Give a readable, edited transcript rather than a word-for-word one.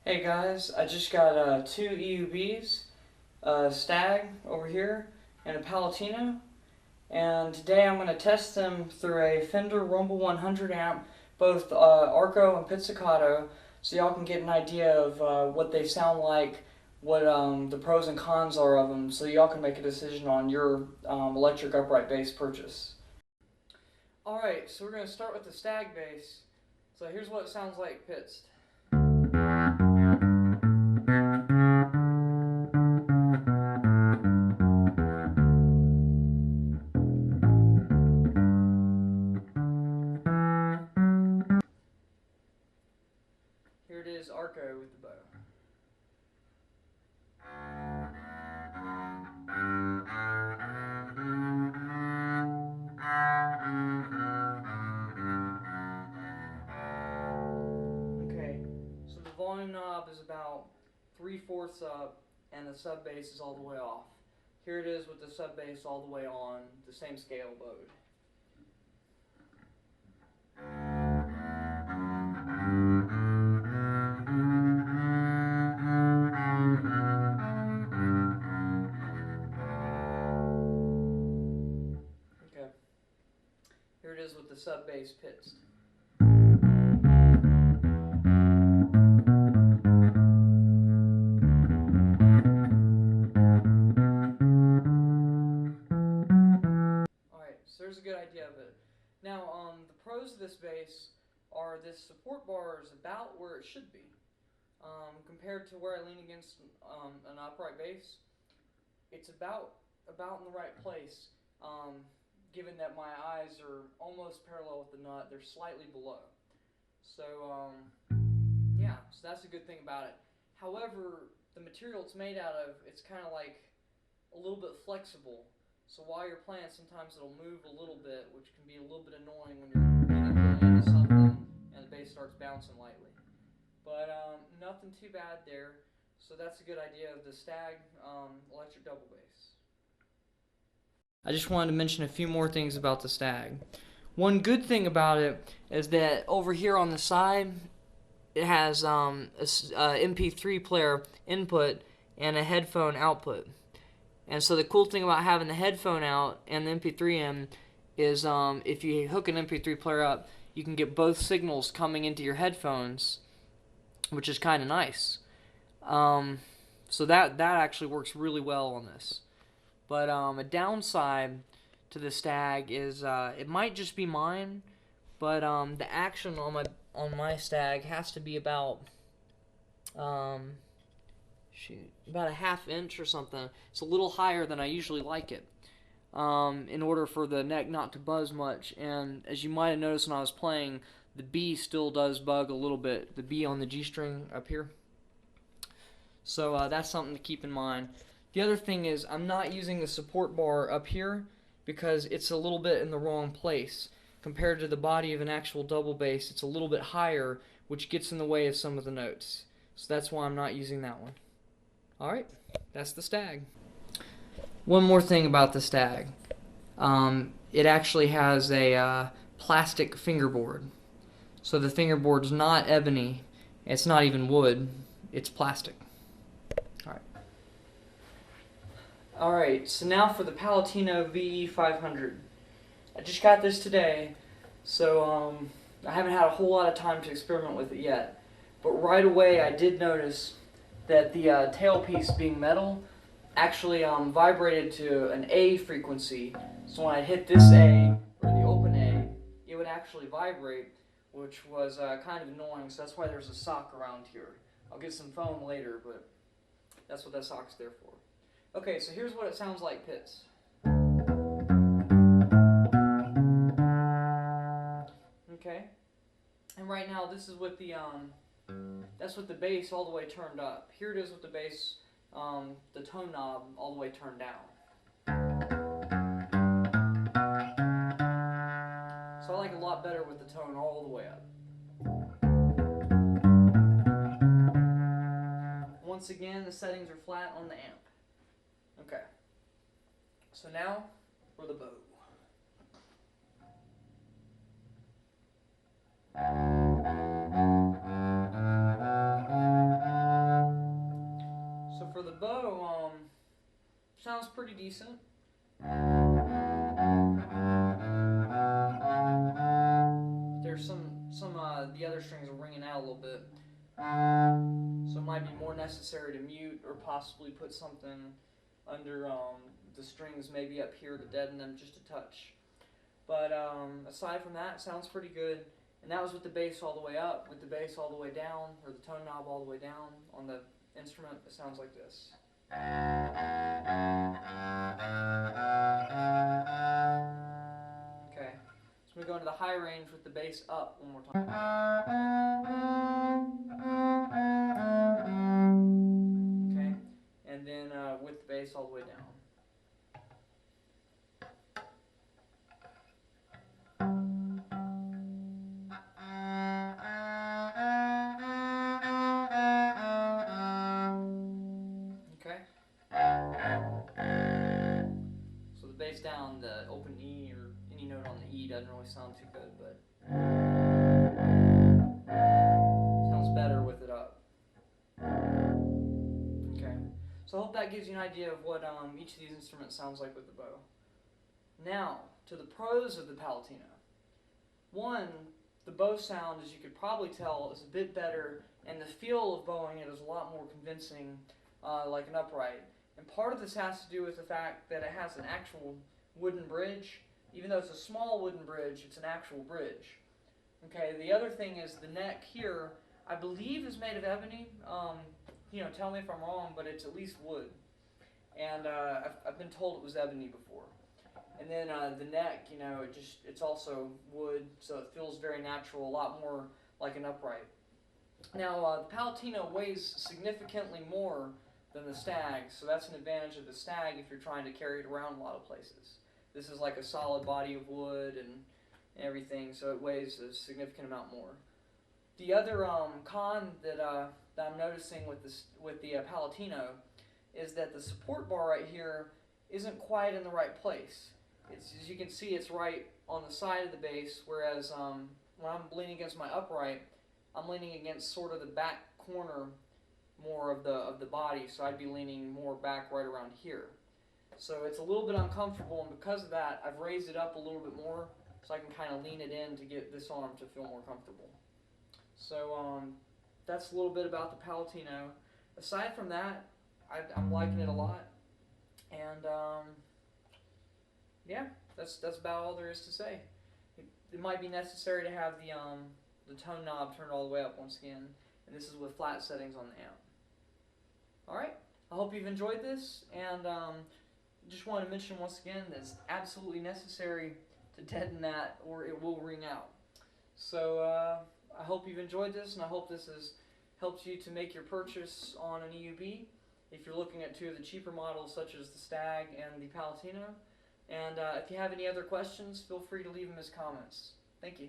Hey guys, I just got two EUBs, a Stagg over here and a Palatino, and today I'm going to test them through a Fender Rumble 100 amp, both arco and pizzicato, so y'all can get an idea of what they sound like, what the pros and cons are of them, so y'all can make a decision on your electric upright bass purchase. Alright, so we're going to start with the Stagg bass. So here's what it sounds like pitzed. Here it is, arco with the bow. Okay, so the volume knob is about 3/4 up, and the sub bass is all the way off. Here it is with the sub bass all the way on, the same scale bowed. Okay, here it is with the sub bass pitched. Alright, so there's a good idea of it. Now, the pros of this bass are this support bar is about where it should be. Compared to where I lean against an upright bass, it's about in the right place, given that my eyes are almost parallel with the nut. They're slightly below. So, yeah, so that's a good thing about it. However, the material it's made out of, it's kind of like a little bit flexible. So while you're playing, sometimes it'll move a little bit, which can be a little bit annoying when you're getting really into something and the bass starts bouncing lightly. But nothing too bad there. So that's a good idea of the Stagg electric double bass. I just wanted to mention a few more things about the Stagg. One good thing about it is that over here on the side, it has a MP3 player input and a headphone output. And so the cool thing about having the headphone out and the MP3 in is if you hook an MP3 player up, you can get both signals coming into your headphones, which is kind of nice. So that actually works really well on this. But a downside to the Stagg is it might just be mine, but the action on my Stagg has to be about about a 1/2 inch or something. It's a little higher than I usually like it, in order for the neck not to buzz much. And as you might have noticed when I was playing, the B still does bug a little bit, the B on the G string up here. So that's something to keep in mind. The other thing is I'm not using the support bar up here because it's a little bit in the wrong place. Compared to the body of an actual double bass, it's a little bit higher, which gets in the way of some of the notes. So that's why I'm not using that one. Alright, that's the Stagg. One more thing about the Stagg. It actually has a plastic fingerboard. So the fingerboard's not ebony, it's not even wood, it's plastic. Alright, so now for the Palatino VE-500. I just got this today, so I haven't had a whole lot of time to experiment with it yet. But right away I did notice that the tailpiece being metal actually vibrated to an A frequency. So when I hit this A, or the open A, it would actually vibrate, which was kind of annoying, so that's why there's a sock around here. I'll get some foam later, but that's what that sock's there for. Okay, so here's what it sounds like pits. Okay, and right now this is with the that's with the bass all the way turned up. Here it is with the bass, the tone knob all the way turned down. So I like it a lot better with the tone all the way up. Once again, the settings are flat on the amp. Okay, so now for the bow. sounds pretty decent. There's the other strings are ringing out a little bit, so it might be more necessary to mute or possibly put something under the strings, maybe up here, to deaden them just a touch. But aside from that, it sounds pretty good. And that was with the bass all the way up. With the bass all the way down, or the tone knob all the way down on the instrument, it sounds like this. Okay, so we go into the high range with the bass up one more time. Okay, and then with the bass all the way down. So the bass down, the open E or any note on the E doesn't really sound too good, but sounds better with it up. Okay, so I hope that gives you an idea of what each of these instruments sounds like with the bow. Now, to the pros of the Palatino. One, the bow sound, as you could probably tell, is a bit better, and the feel of bowing it is a lot more convincing, like an upright. And part of this has to do with the fact that it has an actual wooden bridge. Even though it's a small wooden bridge, it's an actual bridge. Okay, the other thing is the neck here, I believe, is made of ebony. Tell me if I'm wrong, but it's at least wood. And I've been told it was ebony before. And then the neck, it's also wood, so it feels very natural, a lot more like an upright. Now, the Palatino weighs significantly more than the Stagg, so that's an advantage of the Stagg if you're trying to carry it around a lot of places. This is like a solid body of wood and everything, so it weighs a significant amount more. The other con that I'm noticing with the Palatino is that the support bar right here isn't quite in the right place. As you can see, it's right on the side of the bass, whereas when I'm leaning against my upright, I'm leaning against sort of the back corner more of the body, so I'd be leaning more back right around here. So it's a little bit uncomfortable, and because of that, I've raised it up a little bit more so I can kind of lean it in to get this arm to feel more comfortable. So that's a little bit about the Palatino. Aside from that, I'm liking it a lot, and yeah, that's about all there is to say. It might be necessary to have the tone knob turned all the way up once again, and this is with flat settings on the amp. Alright, I hope you've enjoyed this, and just want to mention once again that it's absolutely necessary to deaden that or it will ring out. So I hope you've enjoyed this, and I hope this has helped you to make your purchase on an EUB if you're looking at two of the cheaper models such as the Stagg and the Palatino. And if you have any other questions, feel free to leave them as comments. Thank you.